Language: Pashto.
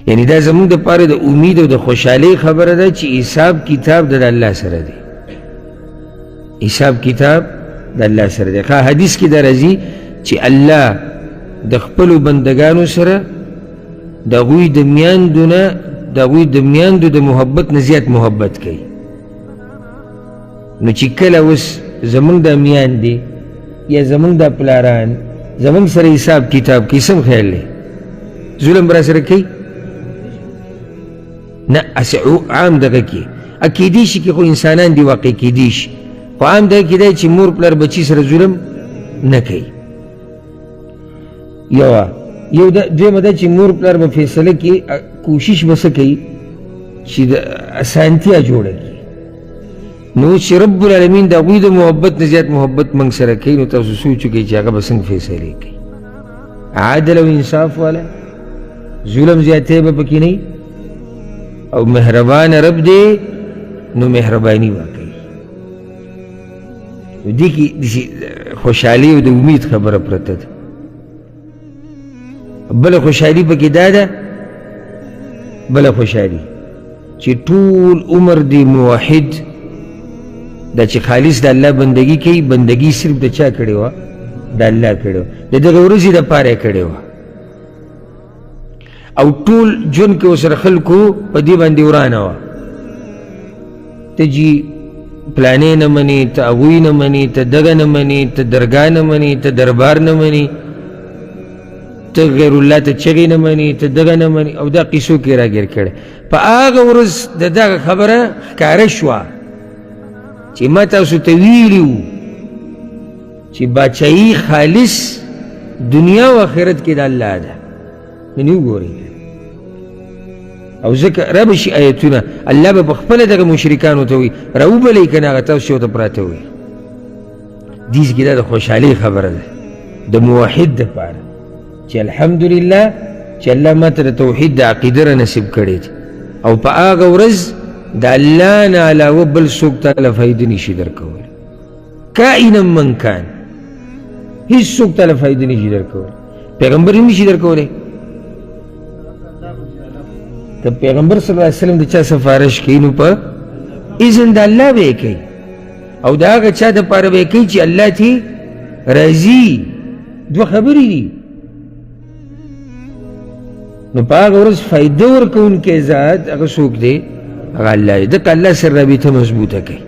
یعنی دا زمونږ دپاره د امید او د خوشحالۍ خبره ده چې حساب کتاب د الله سره دی، حساب کتاب د الله سره دی. حدیث کې دا راځي چې الله د خپلو بندګانو سره د هغوی د میاندو د محبت نه زیات محبت کوي. نو چې کله اوس زمونږ دا میاندې یا زمونږ دا پلاران زمونږ سره حساب کتاب کوي، سم خیال دی ظلم به را سره کوي؟ نه، اسې عام دغه کې کیدی شي کې خو انسانان دي واقع کیدی شي، خو عام دغه کې دی چې مور پلار بچي سره ظلم نه کوي. یو دویمه ده چې مور پلار به فیصله کې کوشش به څه کوي چې د اسانتیا جوړه کړي. نو چې رب العالمین د هغوی د محبت نه زیات محبت موږ سره کوي، نو تاسو سوچ وکړئ چې هغه به څنګه فیصلې کوي. عادل او انصاف والا، ظلم زیاتی به پکې نه، او مهربان رب دی نو مهرباني به کوي. نو دې کې خوشحالي او د امید خبره پرته ده. بله خوشحالي پکې دا ده، بله خوشحالي چې ټول عمر دی موحد دا چې خالص د الله بندگی کوي، بندگی صرف د چا کړې وه؟ د الله کړې وه، د دغه ورځې دپاره یې کړې وه، او ټول ژوند کې ورسره خلکو په دې باندې ورانه وه. ته جي پلانې نه منې، ته هغوی نه منې، ته دغه نه منې، ته درګاه نه منې، ته دربار نه منې، ته غیر الله ته چغې نه منې، ته دغه نه منې، او دا قیسو کې راګیر کړی. په هغه ورځ د دغه خبره ښکاره شوه چې ما تاسو ته ویلي وو چې باچایي خالص دنیا و آخرت کې د الله ده. نو وګورئ، او ځکه رابشي آیتونه الله به پخپله دغه مشرکانو ته وایي راوبلئ که نه هغه تاسو شو ته پراته وایي. دیز کې دا د خوشحالۍ خبره ده د موحد دپاره چې الحمدلله چې الله ما ته د توحید د عقیده را نصیب کړی دی، او په هغه ورځ د الله نه علاوه بل څوک تاله فایده نشي درکولی، کائنا من کان، هیڅ څوک تاله فایده نشي درکولی، پیغمبر هم نشي درکولی. که پیغمبر صلی الله علیه وسلم د چا سفارش کوي نو په اذن د الله به یې کوي، او د هغه چا دپاره به یې کوي چې الله ترې راضي. دوه خبرې دي. نو په هغه ورځ فایده ورکوونکی ذات هغه څوک دی؟ هغه الله دی. ځکه الله سره رابطه مضبوطه کوي.